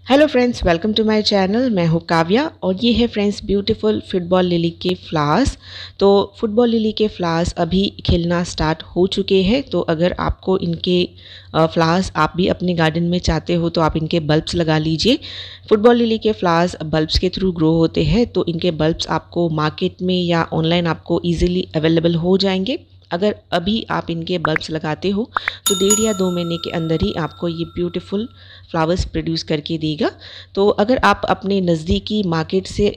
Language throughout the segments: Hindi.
Hello friends, welcome to my channel. मैं हूँ काव्या और ये है फ्रेंड्स ब्यूटीफुल फुटबॉल लिली के फ्लावर्स। तो फुटबॉल लिली के फ्लावर्स अभी खिलना स्टार्ट हो चुके हैं। तो अगर आपको इनके फ्लावर्स आप भी अपने गार्डन में चाहते हो तो आप इनके बल्ब्स लगा लीजिए। फुटबॉल लिली के फ्लावर्स बल्ब्स के थ्रू ग्रो होते हैं, तो इनके बल्ब्स आपको मार्केट में या ऑनलाइन आपको ईजिली अवेलेबल हो जाएंगे। अगर अभी आप इनके बल्ब्स लगाते हो तो 1.5 या 2 महीने के अंदर ही आपको ये ब्यूटीफुल फ्लावर्स प्रोड्यूस करके देगा। तो अगर आप अपने नज़दीकी मार्केट से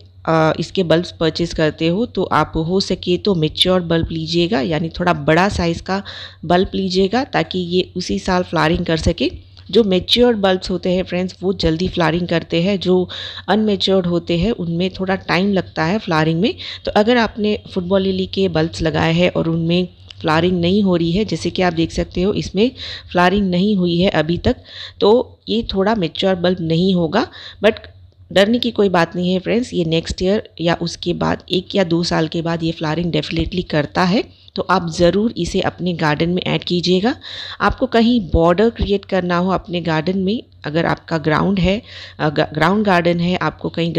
इसके बल्ब्स परचेज़ करते हो तो आप हो सके तो मैच्योर बल्ब लीजिएगा, यानी थोड़ा बड़ा साइज़ का बल्ब लीजिएगा ताकि ये उसी साल फ्लावरिंग कर सके। जो मैच्योर्ड बल्ब्स होते हैं फ्रेंड्स वो जल्दी फ्लावरिंग करते हैं, जो अनमेच्योर्ड होते हैं उनमें थोड़ा टाइम लगता है फ्लावरिंग में। तो अगर आपने फुटबॉल लिली के बल्ब्स लगाए हैं और उनमें फ्लावरिंग नहीं हो रही है, जैसे कि आप देख सकते हो इसमें फ्लावरिंग नहीं हुई है अभी तक, तो ये थोड़ा मैच्योर बल्ब नहीं होगा। बट डरने की कोई बात नहीं है फ्रेंड्स, ये नेक्स्ट ईयर या उसके बाद 1 या 2 साल के बाद ये फ्लावरिंग डेफिनेटली करता है। तो आप ज़रूर इसे अपने गार्डन में ऐड कीजिएगा। आपको कहीं बॉर्डर क्रिएट करना हो अपने गार्डन में, अगर आपका ग्राउंड है, ग्राउंड गार्डन है, आपको कहीं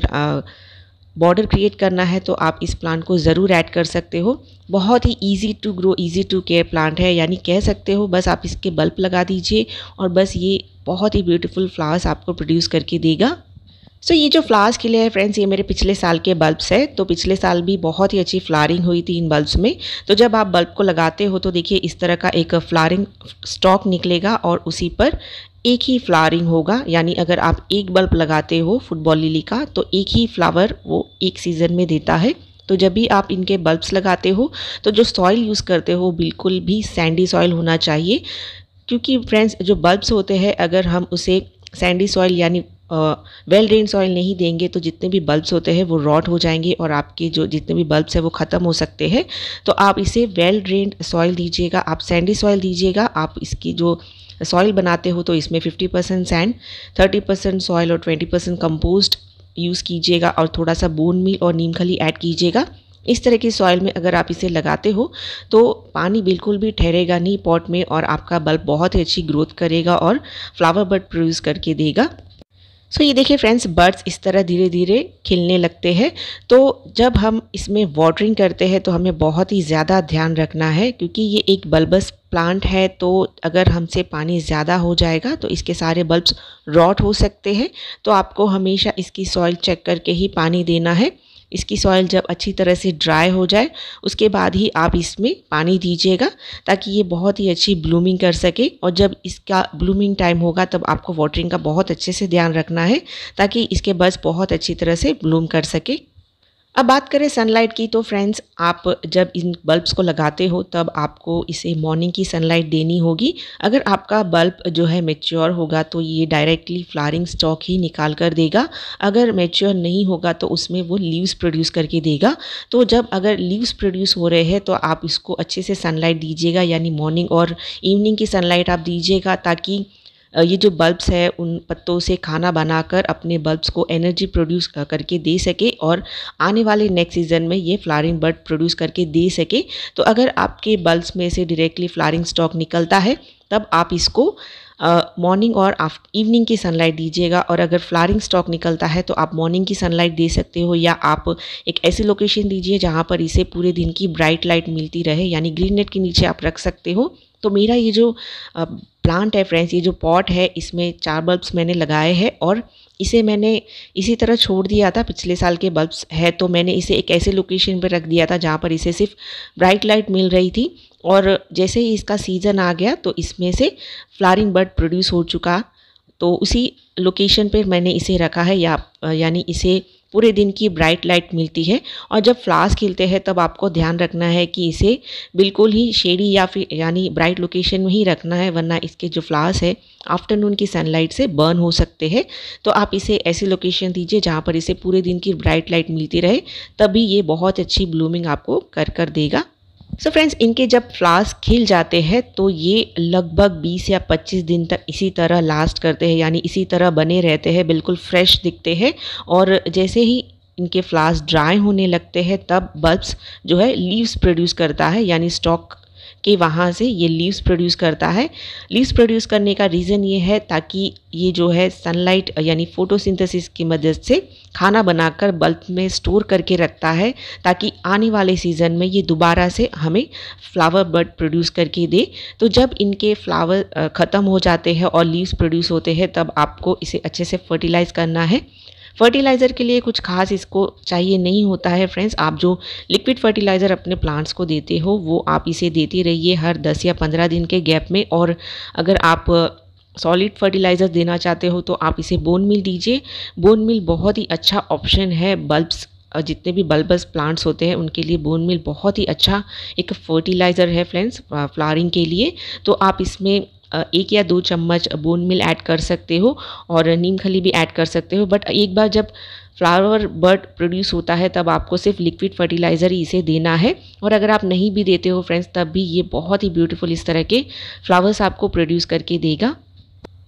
बॉर्डर क्रिएट करना है तो आप इस प्लांट को ज़रूर ऐड कर सकते हो। बहुत ही easy to grow, easy to care plant है, यानी कह सकते हो बस आप इसके बल्ब लगा दीजिए और बस ये बहुत ही ब्यूटीफुल फ्लावर्स आपको प्रोड्यूस करके देगा। सो ये जो फ्लावर्स खिले हैं फ्रेंड्स, ये मेरे पिछले साल के बल्ब्स है। तो पिछले साल भी बहुत ही अच्छी फ्लावरिंग हुई थी इन बल्ब्स में। तो जब आप बल्ब को लगाते हो तो देखिए इस तरह का एक फ्लावरिंग स्टॉक निकलेगा और उसी पर एक ही फ्लावरिंग होगा। यानी अगर आप एक बल्ब लगाते हो फुटबॉल लिली का तो एक ही फ्लावर वो एक सीज़न में देता है। तो जब भी आप इनके बल्ब्स लगाते हो तो जो सॉइल यूज़ करते हो बिल्कुल भी सैंडी सॉइल होना चाहिए, क्योंकि फ्रेंड्स जो बल्ब्स होते हैं अगर हम उसे सैंडी सॉइल यानी वेल ड्रेन सॉइल नहीं देंगे तो जितने भी बल्ब्स होते हैं वो रॉट हो जाएंगे और आपके जो जितने भी बल्ब्स हैं वो ख़त्म हो सकते हैं। तो आप इसे वेल ड्रेन सॉइल दीजिएगा, आप सैंडी सॉइल दीजिएगा। आप इसकी जो सॉइल बनाते हो तो इसमें 50% सैंड, 30% सॉइल और 20% कंपोस्ट यूज़ कीजिएगा और थोड़ा सा बोन मील और नीम खली ऐड कीजिएगा। इस तरह की सॉइल में अगर आप इसे लगाते हो तो पानी बिल्कुल भी ठहरेगा नहीं पॉट में और आपका बल्ब बहुत ही अच्छी ग्रोथ करेगा और फ्लावर बड प्रोड्यूस करके देगा। सो ये देखिए फ्रेंड्स, बर्ड्स इस तरह धीरे धीरे खिलने लगते हैं। तो जब हम इसमें वाटरिंग करते हैं तो हमें बहुत ही ज़्यादा ध्यान रखना है, क्योंकि ये एक बल्बस प्लांट है। तो अगर हमसे पानी ज़्यादा हो जाएगा तो इसके सारे बल्ब्स रॉट हो सकते हैं। तो आपको हमेशा इसकी सॉइल चेक करके ही पानी देना है। इसकी सॉइल जब अच्छी तरह से ड्राई हो जाए उसके बाद ही आप इसमें पानी दीजिएगा ताकि ये बहुत ही अच्छी ब्लूमिंग कर सके। और जब इसका ब्लूमिंग टाइम होगा तब आपको वाटरिंग का बहुत अच्छे से ध्यान रखना है ताकि इसके बड्स बहुत अच्छी तरह से ब्लूम कर सके। अब बात करें सनलाइट की, तो फ्रेंड्स आप जब इन बल्ब्स को लगाते हो तब आपको इसे मॉर्निंग की सनलाइट देनी होगी। अगर आपका बल्ब जो है मैच्योर होगा तो ये डायरेक्टली फ्लावरिंग स्टॉक ही निकाल कर देगा। अगर मैच्योर नहीं होगा तो उसमें वो लीव्स प्रोड्यूस करके देगा। तो जब अगर लीव्स प्रोड्यूस हो रहे हैं तो आप इसको अच्छे से सनलाइट दीजिएगा, यानी मॉर्निंग और इवनिंग की सनलाइट आप दीजिएगा ताकि ये जो बल्ब्स है उन पत्तों से खाना बनाकर अपने बल्ब्स को एनर्जी प्रोड्यूस करके दे सके और आने वाले नेक्स्ट सीज़न में ये फ्लावरिंग बड प्रोड्यूस करके दे सके। तो अगर आपके बल्ब्स में से डायरेक्टली फ्लावरिंग स्टॉक निकलता है तब आप इसको मॉर्निंग और इवनिंग की सनलाइट दीजिएगा। और अगर फ्लावरिंग स्टॉक निकलता है तो आप मॉर्निंग की सनलाइट दे सकते हो, या आप एक ऐसी लोकेशन दीजिए जहाँ पर इसे पूरे दिन की ब्राइट लाइट मिलती रहे, यानी ग्रीन नेट के नीचे आप रख सकते हो। तो मेरा ये जो प्लांट है फ्रेंड्स, ये जो पॉट है इसमें 4 बल्ब्स मैंने लगाए हैं और इसे मैंने इसी तरह छोड़ दिया था। पिछले साल के बल्ब्स है तो मैंने इसे एक ऐसे लोकेशन पर रख दिया था जहाँ पर इसे सिर्फ ब्राइट लाइट मिल रही थी। और जैसे ही इसका सीज़न आ गया तो इसमें से फ्लावरिंग बड प्रोड्यूस हो चुका, तो उसी लोकेशन पर मैंने इसे रखा है, यानी इसे पूरे दिन की ब्राइट लाइट मिलती है। और जब फ्लावर्स खिलते हैं तब आपको ध्यान रखना है कि इसे बिल्कुल ही शेडी या फिर यानी ब्राइट लोकेशन में ही रखना है, वरना इसके जो फ्लावर्स है आफ्टरनून की सनलाइट से बर्न हो सकते हैं। तो आप इसे ऐसी लोकेशन दीजिए जहाँ पर इसे पूरे दिन की ब्राइट लाइट मिलती रहे, तभी ये बहुत अच्छी ब्लूमिंग आपको कर देगा। सो फ्रेंड्स, इनके जब फ्लावर्स खिल जाते हैं तो ये लगभग 20 या 25 दिन तक इसी तरह लास्ट करते हैं, यानी इसी तरह बने रहते हैं, बिल्कुल फ्रेश दिखते हैं। और जैसे ही इनके फ्लावर्स ड्राई होने लगते हैं तब बल्ब्स जो है लीव्स प्रोड्यूस करता है, यानी स्टॉक कि वहाँ से ये लीव्स प्रोड्यूस करता है। लीव्स प्रोड्यूस करने का रीज़न ये है ताकि ये जो है सनलाइट यानी फोटोसिंथेसिस की मदद से खाना बनाकर बल्ब में स्टोर करके रखता है, ताकि आने वाले सीज़न में ये दोबारा से हमें फ्लावर बड प्रोड्यूस करके दे। तो जब इनके फ्लावर ख़त्म हो जाते हैं और लीव्स प्रोड्यूस होते हैं, तब आपको इसे अच्छे से फर्टिलाइज़ करना है। फर्टिलाइज़र के लिए कुछ खास इसको चाहिए नहीं होता है फ्रेंड्स। आप जो लिक्विड फर्टिलाइज़र अपने प्लांट्स को देते हो वो आप इसे देते रहिए हर 10 या 15 दिन के गैप में। और अगर आप सॉलिड फर्टिलाइज़र देना चाहते हो तो आप इसे बोन मिल दीजिए। बोन मिल बहुत ही अच्छा ऑप्शन है बल्ब्स, जितने भी बल्बस प्लांट्स होते हैं उनके लिए बोन मिल बहुत ही अच्छा एक फर्टिलाइज़र है फ्रेंड्स फ्लावरिंग के लिए। तो आप इसमें 1 या 2 चम्मच बोन मिल ऐड कर सकते हो और नीम खली भी ऐड कर सकते हो। बट एक बार जब फ्लावर बड प्रोड्यूस होता है तब आपको सिर्फ लिक्विड फर्टिलाइज़र ही इसे देना है। और अगर आप नहीं भी देते हो फ्रेंड्स, तब भी ये बहुत ही ब्यूटीफुल इस तरह के फ्लावर्स आपको प्रोड्यूस करके देगा।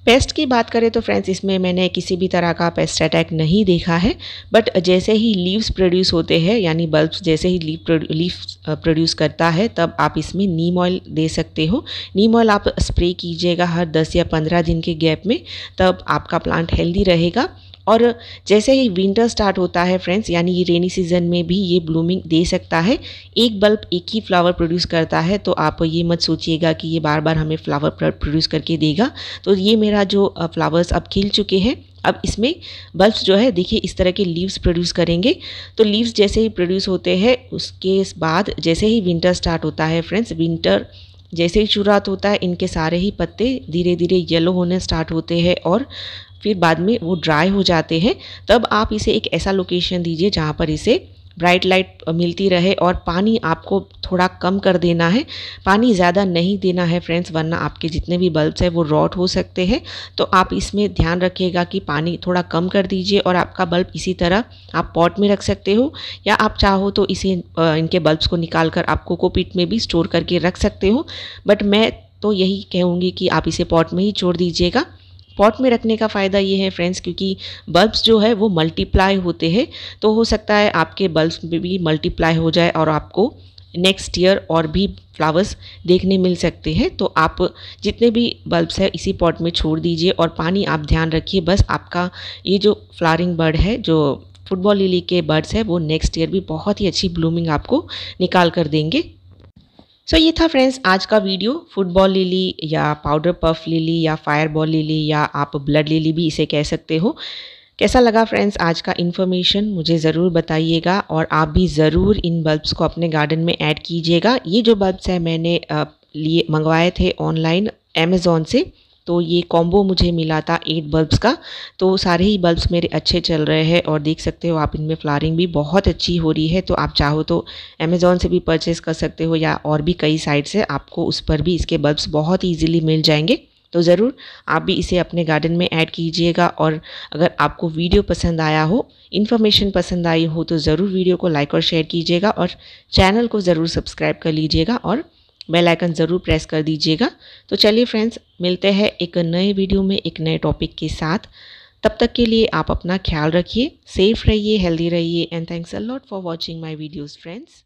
पेस्ट की बात करें तो फ्रेंड्स इसमें मैंने किसी भी तरह का पेस्ट अटैक नहीं देखा है। बट जैसे ही लीव्स प्रोड्यूस होते हैं, यानी बल्ब्स जैसे ही लीव्स प्रोड्यूस करता है, तब आप इसमें नीम ऑयल दे सकते हो। नीम ऑयल आप स्प्रे कीजिएगा हर 10 या 15 दिन के गैप में, तब आपका प्लांट हेल्दी रहेगा। और जैसे ही विंटर स्टार्ट होता है फ्रेंड्स, यानी ये रेनी सीजन में भी ये ब्लूमिंग दे सकता है। एक बल्ब एक ही फ्लावर प्रोड्यूस करता है, तो आप ये मत सोचिएगा कि ये बार बार हमें फ्लावर प्रोड्यूस करके देगा। तो ये मेरा जो फ्लावर्स अब खिल चुके हैं, अब इसमें बल्ब्स जो है देखिए इस तरह के लीव्स प्रोड्यूस करेंगे। तो लीव्स जैसे ही प्रोड्यूस होते हैं, उसके बाद जैसे ही विंटर स्टार्ट होता है फ्रेंड्स, विंटर जैसे ही शुरुआत होता है, इनके सारे ही पत्ते धीरे धीरे येलो होने स्टार्ट होते हैं और फिर बाद में वो ड्राई हो जाते हैं। तब आप इसे एक ऐसा लोकेशन दीजिए जहाँ पर इसे ब्राइट लाइट मिलती रहे। और पानी आपको थोड़ा कम कर देना है, पानी ज़्यादा नहीं देना है फ्रेंड्स, वरना आपके जितने भी बल्ब्स हैं वो रॉट हो सकते हैं। तो आप इसमें ध्यान रखिएगा कि पानी थोड़ा कम कर दीजिए। और आपका बल्ब इसी तरह आप पॉट में रख सकते हो, या आप चाहो तो इसे इनके बल्ब्स को निकाल कर आप कोकोपीट में भी स्टोर करके रख सकते हो। बट मैं तो यही कहूँगी कि आप इसे पॉट में ही छोड़ दीजिएगा। पॉट में रखने का फ़ायदा ये है फ्रेंड्स, क्योंकि बल्ब्स जो है वो मल्टीप्लाई होते हैं, तो हो सकता है आपके बल्ब्स में भी मल्टीप्लाई हो जाए और आपको नेक्स्ट ईयर और भी फ्लावर्स देखने मिल सकते हैं। तो आप जितने भी बल्ब्स हैं इसी पॉट में छोड़ दीजिए और पानी आप ध्यान रखिए। बस आपका ये जो फ्लावरिंग बर्ड है, जो फुटबॉल लिली के बर्ड्स है, वो नेक्स्ट ईयर भी बहुत ही अच्छी ब्लूमिंग आपको निकाल कर देंगे। सो ये था फ्रेंड्स आज का वीडियो। फुटबॉल लिली या पाउडर पफ लिली या फायरबॉल लिली या आप ब्लड लिली भी इसे कह सकते हो। कैसा लगा फ्रेंड्स आज का इन्फॉर्मेशन, मुझे ज़रूर बताइएगा। और आप भी ज़रूर इन बल्ब्स को अपने गार्डन में ऐड कीजिएगा। ये जो बल्ब्स हैं मैंने मंगवाए थे ऑनलाइन अमेज़ॉन से, तो ये कॉम्बो मुझे मिला था 8 बल्ब्स का। तो सारे ही बल्ब्स मेरे अच्छे चल रहे हैं और देख सकते हो आप इनमें फ्लावरिंग भी बहुत अच्छी हो रही है। तो आप चाहो तो अमेज़ॉन से भी परचेज़ कर सकते हो, या और भी कई साइट से आपको उस पर भी इसके बल्ब्स बहुत ईजीली मिल जाएंगे। तो ज़रूर आप भी इसे अपने गार्डन में ऐड कीजिएगा। और अगर आपको वीडियो पसंद आया हो, इन्फॉर्मेशन पसंद आई हो, तो ज़रूर वीडियो को लाइक और शेयर कीजिएगा और चैनल को ज़रूर सब्सक्राइब कर लीजिएगा और बेल आइकन ज़रूर प्रेस कर दीजिएगा। तो चलिए फ्रेंड्स, मिलते हैं एक नए वीडियो में एक नए टॉपिक के साथ। तब तक के लिए आप अपना ख्याल रखिए, सेफ रहिए, हेल्दी रहिए, and thanks a lot for watching my videos friends.